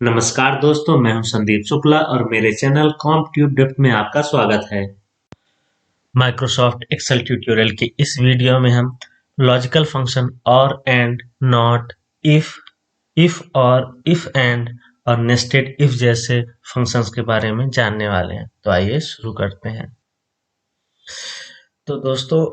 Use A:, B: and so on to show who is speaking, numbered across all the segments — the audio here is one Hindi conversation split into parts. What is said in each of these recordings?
A: नमस्कार दोस्तों, मैं हूं संदीप शुक्ला और मेरे चैनल कॉम्पट्यूब डेप्थ में आपका स्वागत है। माइक्रोसॉफ्ट एक्सेल ट्यूटोरियल की इस वीडियो में हम लॉजिकल फंक्शन और एंड, नॉट, इफ और इफ एंड और नेस्टेड इफ जैसे फंक्शंस के बारे में जानने वाले हैं। तो आइए शुरू करते हैं। तो दोस्तों,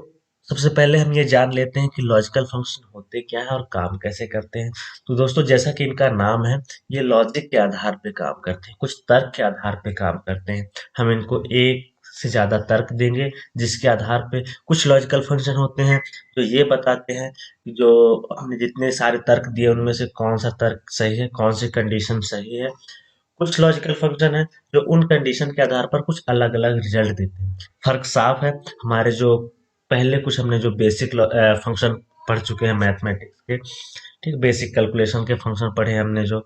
A: सबसे पहले हम ये जान लेते हैं कि लॉजिकल फंक्शन होते क्या है और काम कैसे करते हैं। तो दोस्तों, जैसा कि इनका नाम है, ये लॉजिक के आधार पे काम करते हैं, कुछ तर्क के आधार पे काम करते हैं। हम इनको एक से ज्यादा तर्क देंगे जिसके आधार पे कुछ लॉजिकल फंक्शन होते हैं जो ये बताते हैं कि जो हमने जितने सारे तर्क दिए उनमें से कौन सा तर्क सही है, कौन सी कंडीशन सही है। कुछ लॉजिकल फंक्शन है जो उन कंडीशन के आधार पर कुछ अलग अलग रिजल्ट देते हैं। फर्क साफ है। हमारे जो पहले कुछ हमने जो बेसिक फंक्शन पढ़ चुके हैं मैथमेटिक्स के, ठीक, बेसिक कैलकुलेशन के फंक्शन पढ़े हमने जो,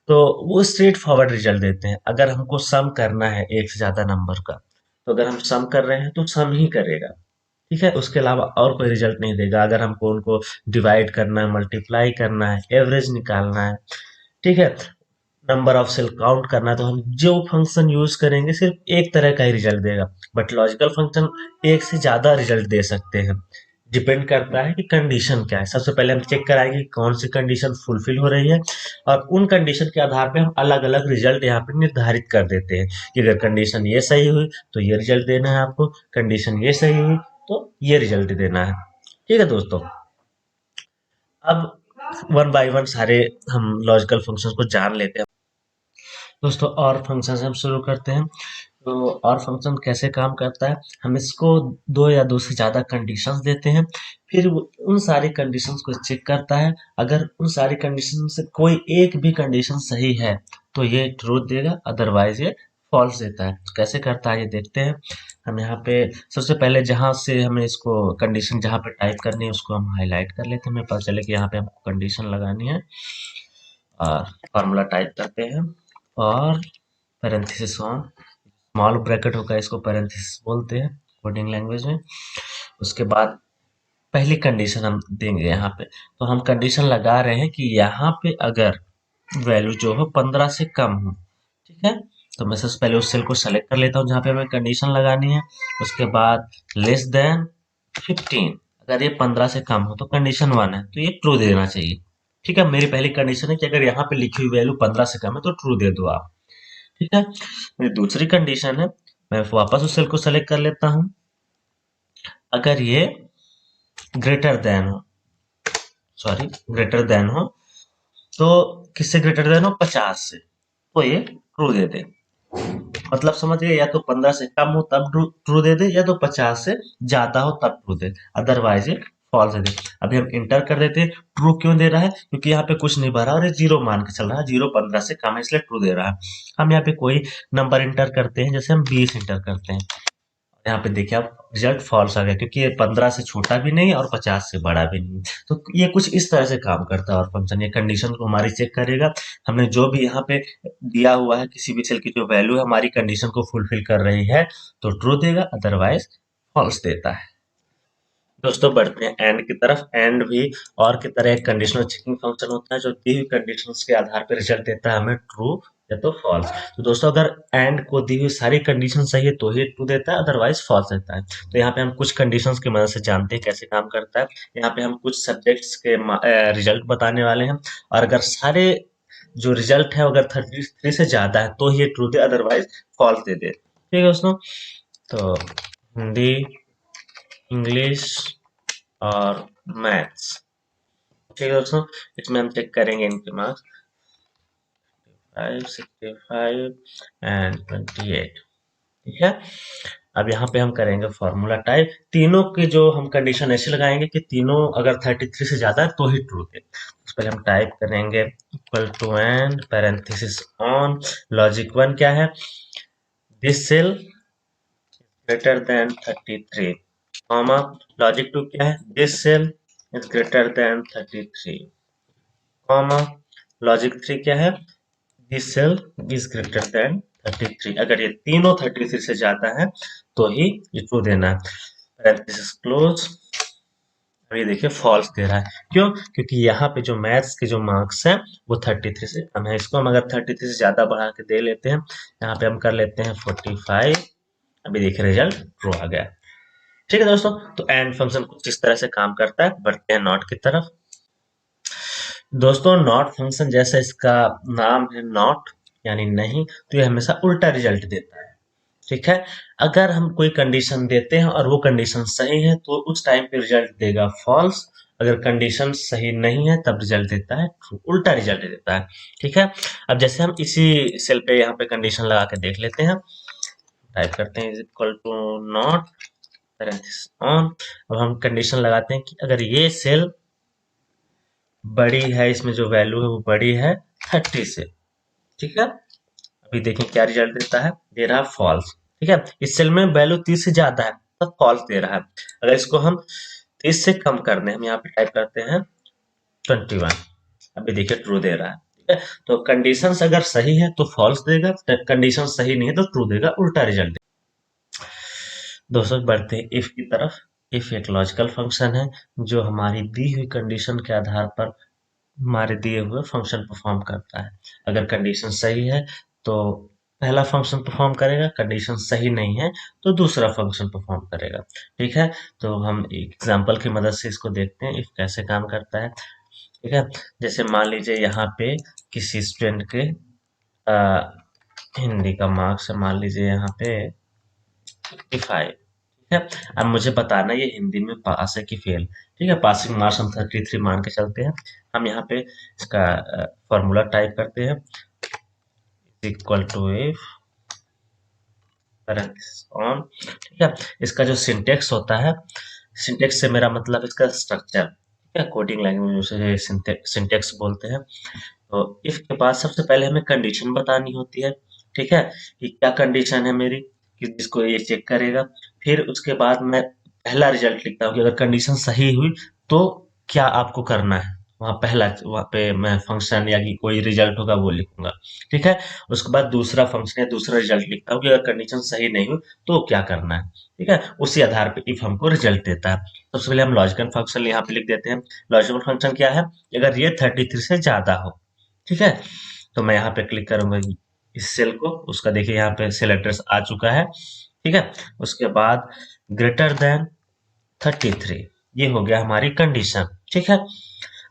A: तो वो स्ट्रेट फॉरवर्ड रिजल्ट देते हैं। अगर हमको सम करना है एक से ज्यादा नंबर का, तो अगर हम सम कर रहे हैं तो सम ही करेगा, ठीक है, उसके अलावा और कोई रिजल्ट नहीं देगा। अगर हमको उनको डिवाइड करना है, मल्टीप्लाई करना है, एवरेज निकालना है, ठीक है, नंबर ऑफ सेल काउंट करना है, तो हम जो फंक्शन यूज करेंगे सिर्फ एक तरह का ही रिजल्ट देगा। बट लॉजिकल फंक्शन एक से ज्यादा रिजल्ट दे सकते हैं। डिपेंड करता है कि कंडीशन क्या है। सबसे पहले हम चेक कराएंगे कि कौन सी कंडीशन फुलफिल हो रही है, और उन कंडीशन के आधार पे हम अलग अलग रिजल्ट यहाँ पे निर्धारित कर देते हैं कि अगर कंडीशन ये सही हुई तो ये रिजल्ट देना है आपको, कंडीशन ये सही हुई तो ये रिजल्ट देना है। ठीक है दोस्तों, अब वन बाय वन सारे हम लॉजिकल फंक्शंस को जान लेते हैं। दोस्तों, और फंक्शन से हम शुरू करते हैं। तो और फंक्शन कैसे काम करता है, हम इसको दो या दो से ज्यादा कंडीशंस देते हैं, फिर उन सारी कंडीशंस को चेक करता है। अगर उन सारी कंडीशन से कोई एक भी कंडीशन सही है तो ये ट्रू देगा, अदरवाइज ये फॉल्स देता है। तो कैसे करता है ये देखते हैं। हम यहाँ पे सबसे पहले जहाँ से हमें इसको कंडीशन जहाँ पे टाइप करनी है उसको हम हाईलाइट कर लेते हैं, हमें पता चले कि यहाँ पे हमको कंडीशन लगानी है। और फॉर्मूला टाइप करते हैं, और पैरेंथेसिस ऑन, स्मॉल ब्रैकेट होगा, इसको पैरेंथेसिस बोलते हैं कोडिंग लैंग्वेज में। उसके बाद पहली कंडीशन हम देंगे यहाँ पे। तो हम कंडीशन लगा रहे हैं कि यहाँ पे अगर वैल्यू जो हो 15 से कम हो, ठीक है, तो मैं सबसे पहले उस सेल को सेलेक्ट कर लेता हूँ जहाँ पे हमें कंडीशन लगानी है। उसके बाद लेस देन 15, अगर ये 15 से कम हो तो कंडीशन 1 है तो ये ट्रू देना चाहिए। ठीक है, मेरी पहली कंडीशन है कि अगर यहाँ पे लिखी हुई वैल्यू 15 से कम है तो ट्रू दे दो आप। ठीक है, मेरी दूसरी कंडीशन है, मैं वापस उस सेल को सेलेक्ट कर लेता हूँ। अगर ये ग्रेटर देन हो, सॉरी, ग्रेटर देन हो, तो किससे ग्रेटर देन हो, 50 से, तो ये ट्रू दे दे। मतलब समझ गए, या तो 15 से कम हो तब ट्रू दे दे, या तो 50 से ज्यादा हो तब ट्रू दे, अदरवाइज ये फॉल्स दे दे। अभी हम इंटर कर देते हैं। ट्रू क्यों दे रहा है, क्योंकि यहाँ पे कुछ नहीं भरा और ये जीरो मान के चल रहा है, जीरो 15 से कम है इसलिए ट्रू दे रहा है। हम यहाँ पे कोई नंबर इंटर करते हैं, जैसे हम 20 इंटर करते हैं, यहाँ पे देखिए आप रिजल्ट फॉल्स आ गया, क्योंकि ये 15 से छोटा भी नहीं और 50 से बड़ा भी नहीं। तो ये कुछ इस तरह से काम करता है। और फंक्शन ये कंडीशन को हमारी चेक करेगा, हमने जो भी यहाँ पे दिया हुआ है किसी भी सेल की जो वैल्यू है हमारी कंडीशन को फुलफिल कर रही है तो ट्रू देगा, अदरवाइज फॉल्स देता है। दोस्तों, बढ़ते हैं एंड की तरफ। एंड भी और की तरह एक कंडीशनल चेकिंग फंक्शन होता है जो दी हुई कंडीशंस के आधार पर रिजल्ट देता है हमें ट्रू या तो फॉल्स। तो दोस्तों, अगर एंड को दी हुई सारी कंडीशन सही है तो ही ट्रू देता है, अदरवाइज फॉल्स देता है। तो यहाँ पे हम कुछ कंडीशंस की मदद से जानते हैं कैसे काम करता है। यहाँ पे हम कुछ सब्जेक्ट्स के रिजल्ट बताने वाले हैं, और अगर सारे जो रिजल्ट है अगर 33 से ज्यादा है तो ही ट्रू दे, अदरवाइज फॉल्स दे दे। ठीक है दोस्तों, तो हिंदी, इंग्लिश और मैथ्स, ठीक है दोस्तों, इसमें हम चेक करेंगे इनके मार्क्स 5, 65 एंड 28। ठीक है, अब यहाँ पे हम करेंगे फॉर्मूला टाइप। तीनों के जो हम कंडीशन ऐसे लगाएंगे कि तीनों अगर 33 से ज्यादा है तो ही ट्रू थे। तो पहले हम टाइप करेंगे equal to and parenthesis on, logic 1 क्या है, this cell greater than 33, comma, logic 2 क्या है, this cell is greater than 33, comma, logic 3 क्या है, this cell is greater than 33। अगर ये तीनों 33 से ज्यादा है तो ही ये ट्रू देना है। पैरेंथेसिस क्लोज, अब ये देखिए फॉल्स दे रहा है, क्यों? क्योंकि यहाँ पे जो मैथ्स के जो मार्क्स हैं वो 33 से कम है। इसको हम अगर 33 से ज्यादा बढ़ा के दे लेते हैं, यहाँ पे हम कर लेते हैं 45। अभी देखिए रिजल्ट ट्रू आ गया। ठीक है दोस्तों, तो एंड फंक्शन कुछ इस तरह से काम करता है। बढ़ते हैं नॉट की तरफ। दोस्तों नॉट फंक्शन जैसा इसका नाम है नॉट यानी नहीं, तो ये हमेशा उल्टा रिजल्ट देता है। ठीक है, अगर हम कोई कंडीशन देते हैं और वो कंडीशन सही है तो उस टाइम पे रिजल्ट देगा फॉल्स। अगर कंडीशन सही नहीं है तब रिजल्ट देता है ट्रू, उल्टा रिजल्ट देता है। ठीक है, अब जैसे हम इसी सेल पे यहाँ पे कंडीशन लगा के देख लेते हैं। टाइप करते हैं is equal to not parenthesis on. अब हम कंडीशन लगाते हैं कि अगर ये सेल बड़ी है, इसमें जो वैल्यू है वो बड़ी है 30 से। ठीक है, अभी देखें क्या रिजल्ट देता है, दे रहा है फॉल्स। ठीक है, इस सेल में वैल्यू 30 से ज्यादा है तो फॉल्स दे रहा है। अगर इसको हम 30 से कम कर दें, हम यहाँ पे टाइप करते हैं 21। अभी देखिए ट्रू दे रहा है। ठीक है, तो कंडीशंस अगर सही है तो फॉल्स देगा, कंडीशन सही नहीं है तो ट्रू देगा, उल्टा रिजल्ट। दोस्तों बढ़ते हैं इफ की तरफ। इफ एक लॉजिकल फंक्शन है जो हमारी दी हुई कंडीशन के आधार पर हमारे दिए हुए फंक्शन परफॉर्म करता है। अगर कंडीशन सही है तो पहला फंक्शन परफॉर्म करेगा, कंडीशन सही नहीं है तो दूसरा फंक्शन परफॉर्म करेगा। ठीक है, तो हम एक एग्जांपल की मदद से इसको देखते हैं इफ कैसे काम करता है। ठीक है, जैसे मान लीजिए यहाँ पे किसी स्टूडेंट के हिंदी का मार्क्स है, मान लीजिए यहाँ पे 55। ठीक है, अब मुझे बताना ये हिंदी में पास है कि फेल। ठीक है, पासिंग मार्क्स हम 33 मान के चलते हैं। हम यहाँ पे इसका फॉर्मूला टाइप करते हैं इक्वल टू इफ ऑन। ठीक है, इसका जो सिंटेक्स होता है, सिंटेक्स से मेरा मतलब इसका स्ट्रक्चर। ठीक है, कोडिंग लैंग्वेज में सिंटेक्स बोलते हैं। तो इफ के बाद सबसे पहले हमें कंडीशन बतानी होती है। ठीक है, कि क्या कंडीशन है मेरी, कि जिसको ये चेक करेगा। फिर उसके बाद मैं पहला रिजल्ट लिखता हूँ कि अगर कंडीशन सही हुई तो क्या आपको करना है। वहाँ पहला, वहाँ पे मैं फंक्शन या कि कोई रिजल्ट होगा वो लिखूंगा। ठीक है, उसके बाद दूसरा फंक्शन या दूसरा रिजल्ट लिखता हूँ कि अगर कंडीशन सही नहीं हुई तो क्या करना है। ठीक है, उसी आधार पे इफ हमको रिजल्ट देता है। सबसे पहले हम लॉजिकल फंक्शन यहाँ पे लिख देते हैं। लॉजिकल फंक्शन क्या है, अगर ये 33 से ज्यादा हो। ठीक है, तो मैं यहाँ पे क्लिक करूंगा इस सेल को, उसका देखिए यहाँ पे सेल एड्रेस आ चुका है। ठीक है, उसके बाद ग्रेटर देन 33, ये हो गया हमारी कंडीशन। ठीक है,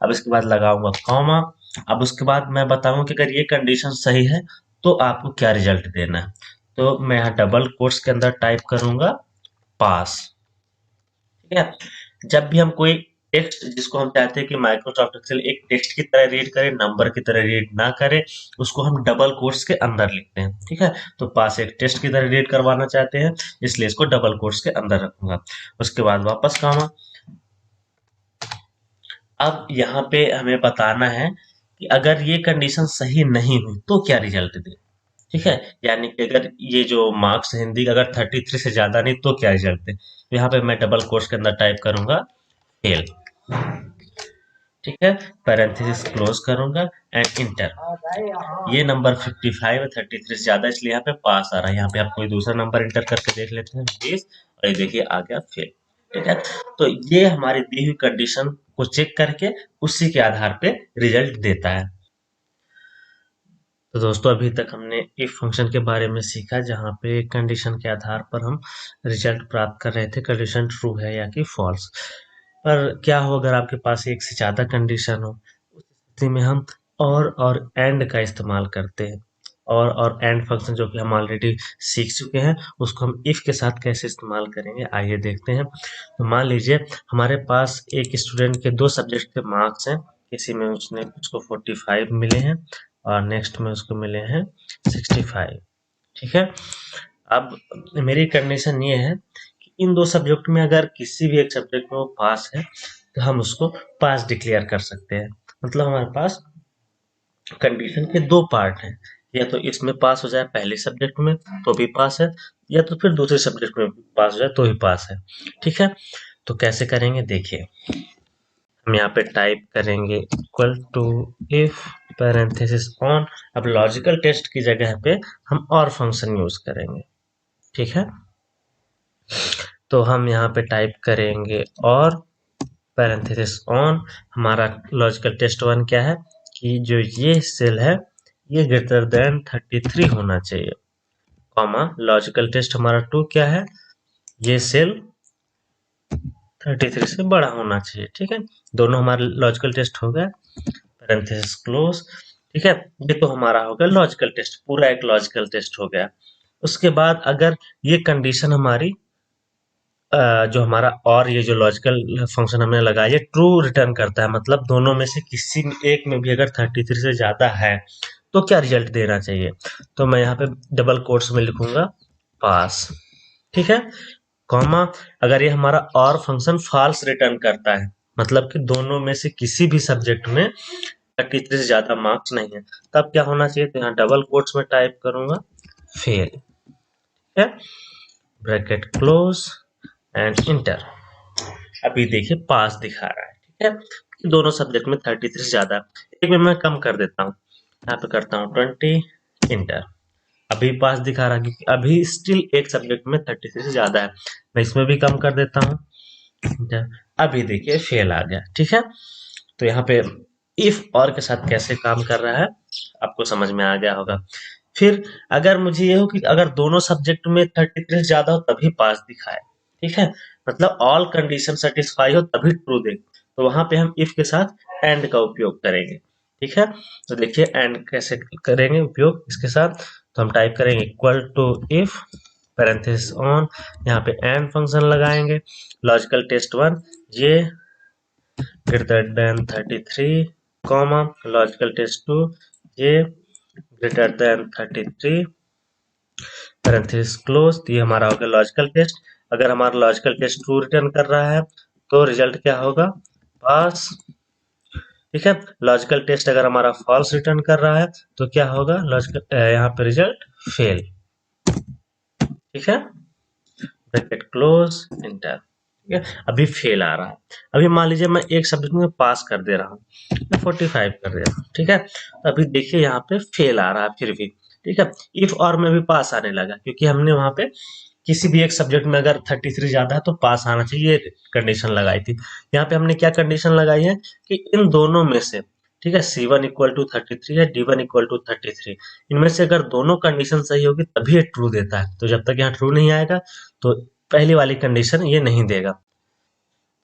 A: अब इसके बाद लगाऊंगा कॉमा। अब उसके बाद मैं बताऊंगा कि अगर ये कंडीशन सही है तो आपको क्या रिजल्ट देना है। तो मैं यहाँ डबल कोट्स के अंदर टाइप करूंगा पास। ठीक है, जब भी हम कोई टेक्स्ट जिसको हम चाहते हैं कि माइक्रोसॉफ्ट एक्सेल एक टेक्स्ट की तरह रीड करे, नंबर की तरह रीड ना करे, उसको हम डबल कोट्स के अंदर लिखते हैं। ठीक है, तो पास एक टेक्स्ट की तरह रीड करवाना चाहते हैं, इसलिए इसको डबल कोट्स के अंदर रखूंगा। उसके बाद वापस कॉमा। अब यहाँ पे हमें बताना है कि अगर ये कंडीशन सही नहीं हुई तो क्या रिजल्ट दे। ठीक है, यानी कि अगर ये जो मार्क्स हिंदी का अगर 33 से ज्यादा नहीं तो क्या रिजल्ट दे। तो यहाँ पे मैं डबल कोट्स के अंदर टाइप करूंगा फेल। ठीक है, पैरेंथेसिस क्लोज करूंगा एंड इंटर। ये नंबर 55 है, 33 से ज्यादा, इसलिए यहाँ पे पास आ रहा है। यहाँ पे आप कोई दूसरा नंबर इंटर करके देख लेते हैं 20, और ये देखिए आ गया फेल। ठीक है, तो ये हमारी दी हुई कंडीशन को चेक करके उसी के आधार पे रिजल्ट देता है। तो दोस्तों अभी तक हमने इफ फंक्शन के बारे में सीखा, जहाँ पे कंडीशन के आधार पर हम रिजल्ट प्राप्त कर रहे थे, कंडीशन ट्रू है या कि फॉल्स। पर क्या हो अगर आपके पास एक से ज्यादा कंडीशन हो, उस स्थिति में हम और एंड का इस्तेमाल करते हैं। और एंड फंक्शन जो कि हम ऑलरेडी सीख चुके हैं, उसको हम इफ के साथ कैसे इस्तेमाल करेंगे आइए देखते हैं। तो मान लीजिए हमारे पास एक स्टूडेंट के दो सब्जेक्ट के मार्क्स हैं, किसी में उसको 45 मिले हैं और नेक्स्ट में उसको मिले हैं 65। ठीक है, अब मेरी कंडीशन ये है कि इन दो सब्जेक्ट में अगर किसी भी एक सब्जेक्ट में वो पास है तो हम उसको पास डिक्लेयर कर सकते हैं। मतलब हमारे पास कंडीशन के दो पार्ट हैं, या तो इसमें पास हो जाए पहले सब्जेक्ट में तो भी पास है, या तो फिर दूसरे सब्जेक्ट में पास हो जाए तो ही पास है। ठीक है, तो कैसे करेंगे देखिए। हम यहाँ पे टाइप करेंगे equal to if parenthesis on. अब लॉजिकल टेस्ट की जगह पे हम और फंक्शन यूज करेंगे। ठीक है, तो हम यहाँ पे टाइप करेंगे और पैरेंथेसिस ऑन। हमारा लॉजिकल टेस्ट 1 क्या है कि जो ये सेल है ये ग्रेटर देन 33 होना चाहिए, कॉमा लॉजिकल टेस्ट हमारा 2 क्या है, ये सेल 33 से बड़ा होना चाहिए। ठीक है, दोनों हमारे लॉजिकल टेस्ट हो गए, पैरेंथेसिस क्लोज। ठीक है, ये तो हमारा हो गया लॉजिकल टेस्ट, पूरा एक लॉजिकल टेस्ट हो गया। उसके बाद अगर ये कंडीशन हमारी जो हमारा और ये जो लॉजिकल फंक्शन हमने लगाया ये ट्रू रिटर्न करता है, मतलब दोनों में से किसी एक में भी अगर 33 से ज्यादा है तो क्या रिजल्ट देना चाहिए, तो मैं यहाँ पे डबल कोट्स में लिखूंगा पास। ठीक है, कॉमा अगर ये हमारा और फंक्शन फॉल्स रिटर्न करता है, मतलब कि दोनों में से किसी भी सब्जेक्ट में 33 से ज्यादा मार्क्स नहीं है, तब क्या होना चाहिए, तो यहाँ डबल कोट्स में टाइप करूंगा फेल। ठीक है, ब्रैकेट क्लोज एंड इंटर। अभी देखिए पास दिखा रहा है। ठीक है, दोनों सब्जेक्ट में 33 से ज्यादा, एक में मैं कम कर देता हूँ, यहाँ पे करता हूँ 20, इंटर। अभी पास दिखा रहा है क्योंकि अभी स्टिल एक सब्जेक्ट में 33 से ज्यादा है, मैं इसमें भी कम कर देता हूँ, इंटर। अभी देखिए फेल आ गया। ठीक है, तो यहाँ पे इफ और के साथ कैसे काम कर रहा है आपको समझ में आ गया होगा। फिर अगर मुझे ये हो कि अगर दोनों सब्जेक्ट में 33 से ज्यादा हो तभी पास दिखाए, ठीक है, मतलब ऑल कंडीशन सेटिस्फाई हो तभी ट्रू दे, तो वहां पे हम इफ के साथ एंड का उपयोग करेंगे। ठीक है, तो देखिए एंड कैसे करेंगे उपयोग इसके साथ, तो हम टाइप करेंगे equal to if parenthesis on, यहाँ पे एंड फंक्शन लगाएंगे, लॉजिकल टेस्ट 1 ये greater than 33, comma logical test 2 ये ग्रेटर देन 33, पैरेंथेसिस क्लोज। ये हमारा हो गया लॉजिकल टेस्ट। अगर हमारा लॉजिकल टेस्ट ट्रू रिटर्न कर रहा है तो रिजल्ट क्या होगा, पास। ठीक है, लॉजिकल टेस्ट अगर हमारा फॉल्स रिटर्न कर रहा है तो क्या होगा, लॉजिकल यहाँ पे रिजल्ट फेल। ठीक है, ब्रैकेट क्लोज इंटर। ठीक है, अभी फेल आ रहा है। अभी मान लीजिए मैं एक सब्जेक्ट में पास कर दे रहा हूँ, मैं 45 कर दे रहा हूँ। ठीक है, तो अभी देखिए यहाँ पे फेल आ रहा है फिर भी। ठीक है, इफ और में भी पास आने लगा क्योंकि हमने वहां पे किसी भी एक सब्जेक्ट में अगर 33 ज्यादा है तो पास आना चाहिए, कंडीशन लगाई थी। यहाँ पे हमने क्या कंडीशन लगाई है कि इन दोनों में से, ठीक है, C1 इक्वल टू 33 है, D1 इक्वल टू 33, इनमें से अगर दोनों कंडीशन सही होगी तभी ये ट्रू देता है, तो जब तक यहाँ ट्रू नहीं आएगा तो पहली वाली कंडीशन ये नहीं देगा।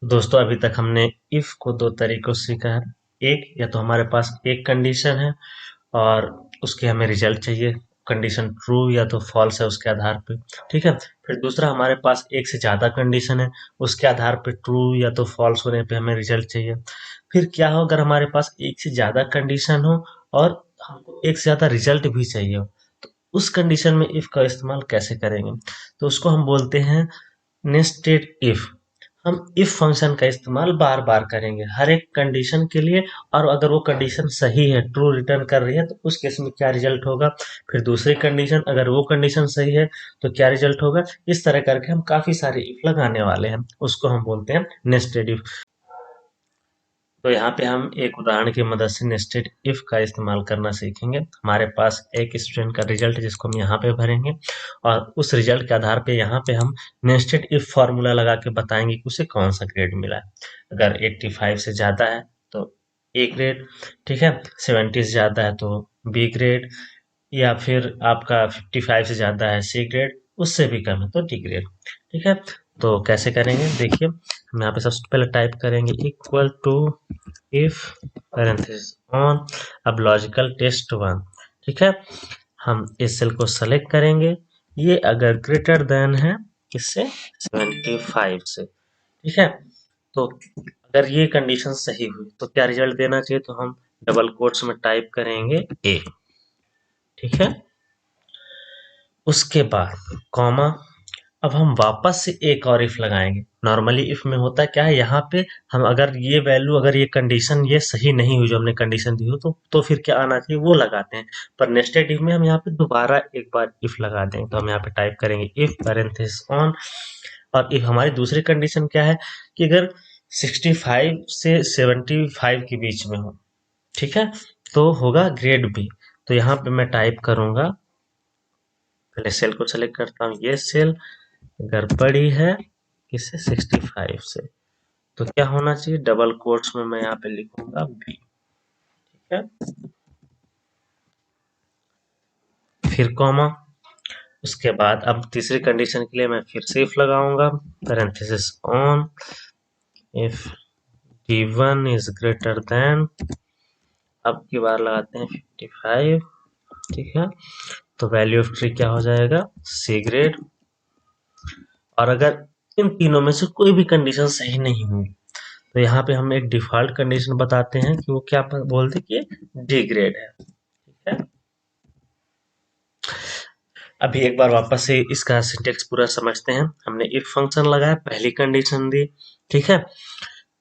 A: दोस्तों अभी तक हमने इफ को दो तरीकों से सीखा है, एक या तो हमारे पास एक कंडीशन है और उसके हमें रिजल्ट चाहिए, कंडीशन ट्रू या तो फॉल्स है उसके आधार पे। ठीक है, फिर दूसरा हमारे पास एक से ज्यादा कंडीशन है, उसके आधार पे ट्रू या तो फॉल्स होने पे हमें रिजल्ट चाहिए। फिर क्या हो अगर हमारे पास एक से ज्यादा कंडीशन हो और हमको एक से ज्यादा रिजल्ट भी चाहिए हो, तो उस कंडीशन में इफ का इस्तेमाल कैसे करेंगे, तो उसको हम बोलते हैं नेस्टेड इफ। हम इफ फंक्शन का इस्तेमाल बार बार करेंगे हर एक कंडीशन के लिए, और अगर वो कंडीशन सही है, ट्रू रिटर्न कर रही है, तो उस केस में क्या रिजल्ट होगा, फिर दूसरी कंडीशन अगर वो कंडीशन सही है तो क्या रिजल्ट होगा, इस तरह करके हम काफी सारे इफ लगाने वाले हैं, उसको हम बोलते हैं नेस्टेड इफ। तो यहाँ पे हम एक उदाहरण की मदद से नेस्टेड इफ का इस्तेमाल करना सीखेंगे। हमारे पास एक स्टूडेंट का रिजल्ट है जिसको हम यहाँ पे भरेंगे, और उस रिजल्ट के आधार पे यहाँ पे हम नेस्टेड इफ फॉर्मूला लगा के बताएंगे कि उसे कौन सा ग्रेड मिला है। अगर 85 से ज्यादा है तो ए ग्रेड, ठीक है, 70 से ज्यादा है तो बी ग्रेड, या फिर आपका 55 से ज्यादा है सी ग्रेड, उससे भी कम है तो डी ग्रेड। ठीक है, तो कैसे करेंगे देखिए, हम यहाँ पे सबसे पहले टाइप करेंगे equal to if parenthesis on, अब लॉजिकल टेस्ट 1। ठीक है, हम इस सेल को सेलेक्ट करेंगे, ये अगर ग्रेटर देन है किससे, 75 से। ठीक है, तो अगर ये कंडीशन सही हुई तो क्या रिजल्ट देना चाहिए, तो हम डबल कोट्स में टाइप करेंगे ए। ठीक है, उसके बाद कॉमा, अब हम वापस से एक और इफ लगाएंगे। नॉर्मली इफ में होता क्या है, यहाँ पे हम अगर ये वैल्यू, अगर ये कंडीशन ये सही नहीं हुई जो हमने कंडीशन दी हो तो फिर क्या आना चाहिए वो लगाते हैं, पर नेस्टेड इफ में हम यहाँ पे दोबारा एक बार इफ लगा देंगे। तो हम यहाँ पे टाइप करेंगे इफ पैरेंथेसिस ऑन, और इफ हमारी दूसरी कंडीशन क्या है कि अगर 65 से 75 के बीच में हो, ठीक है, तो होगा ग्रेड बी। तो यहाँ पे मैं टाइप करूंगा, पहले सेल को सेलेक्ट करता हूँ, ये सेल अगर बड़ी है किससे, 65 से, तो क्या होना चाहिए, डबल कोट्स में मैं यहाँ पे लिखूंगा बी, ठीक है, फिर कॉमा, उसके बाद अब तीसरी कंडीशन के लिए मैं फिर से इफ लगाऊंगा, parenthesis on, if d1 is greater then, अब की बार लगाते हैं 55, ठीक है, तो वैल्यू ऑफ ट्री क्या हो जाएगा, सी ग्रेड। और अगर इन तीनों में से कोई भी कंडीशन सही नहीं हुई तो यहाँ पे हम एक डिफॉल्ट कंडीशन बताते हैं कि वो क्या बोलते कि डी ग्रेड है, ठीक है। अभी एक बार वापस से इसका सिंटेक्स पूरा समझते हैं। हमने इफ फंक्शन लगाया, पहली कंडीशन दी, ठीक है,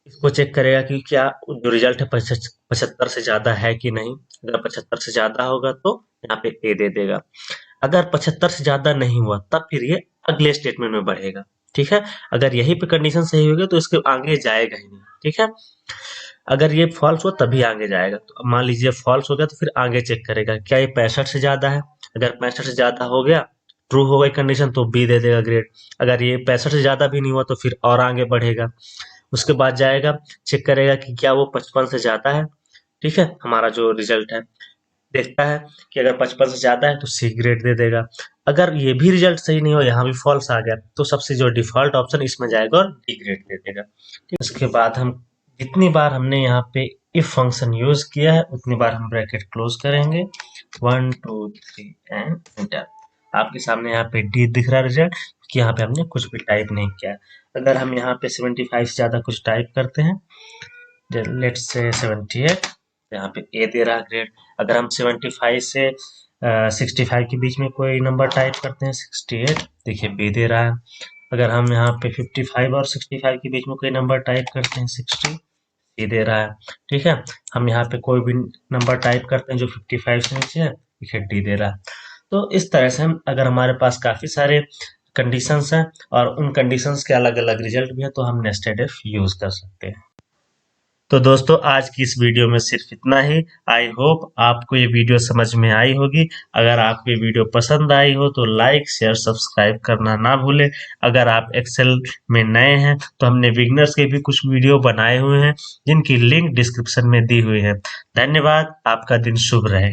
A: इसको चेक करेगा कि क्या जो रिजल्ट है 75 से ज्यादा है कि नहीं। अगर 75 से ज्यादा होगा तो यहाँ पे ए दे देगा, अगर 75 से ज्यादा नहीं हुआ तब फिर ये अगले स्टेटमेंट में बढ़ेगा, ठीक है। अगर यही पे कंडीशन सही होगी तो इसके आगे जाएगा ही नहीं, ठीक है। अगर ये फॉल्स हो तभी आगे जाएगा, तो मान लीजिए फॉल्स हो गया तो फिर आगे चेक करेगा क्या ये 65 से ज्यादा है। अगर 65 से ज्यादा हो गया, ट्रू हो गई कंडीशन, तो बी दे देगा ग्रेड। अगर ये 65 से ज्यादा भी नहीं हुआ तो फिर और आगे बढ़ेगा, उसके बाद जाएगा चेक करेगा कि क्या वो 55 से ज्यादा है, ठीक है। हमारा जो रिजल्ट है देखता है कि अगर 55 से ज्यादा है तो सी ग्रेड दे देगा। अगर ये भी रिजल्ट सही नहीं हो, यहाँ भी फॉल्स आ गया, तो सबसे जो डिफॉल्ट ऑप्शन इसमें जाएगा और डी ग्रेड दे देगा। उसके बाद हम जितनी बार हमने यहाँ पे इफ फंक्शन यूज किया है उतनी बार हम ब्रैकेट क्लोज करेंगे, 1 2 3 एंड एंटर। आपके सामने यहाँ पे डी दिख रहा है रिजल्ट, कि यहाँ पे हमने कुछ भी टाइप नहीं किया। अगर हम यहाँ पे 75 से ज्यादा कुछ टाइप करते हैं, लेट्स से 78, यहाँ पे ए दे रहा है ग्रेड। अगर हम 75 से 65 के बीच में कोई नंबर टाइप करते हैं, 68, देखिए बी दे रहा है। अगर हम यहाँ पे 55 और 65 के बीच में कोई नंबर टाइप करते हैं, 60, सी दे रहा है, ठीक है। हम यहाँ पे कोई भी नंबर टाइप करते हैं जो 55 से नीचे है, देखिए डी दे रहा है। तो इस तरह से हम, अगर हमारे पास काफी सारे कंडीशंस हैं और उन कंडीशंस के अलग अलग रिजल्ट भी है, तो हम नेस्टेड इफ यूज कर सकते हैं। तो दोस्तों आज की इस वीडियो में सिर्फ इतना ही। आई होप आपको ये वीडियो समझ में आई होगी। अगर आपको ये वीडियो पसंद आई हो तो लाइक शेयर सब्सक्राइब करना ना भूलें। अगर आप एक्सेल में नए हैं तो हमने बिगनर्स के भी कुछ वीडियो बनाए हुए हैं जिनकी लिंक डिस्क्रिप्शन में दी हुई है। धन्यवाद, आपका दिन शुभ रहे।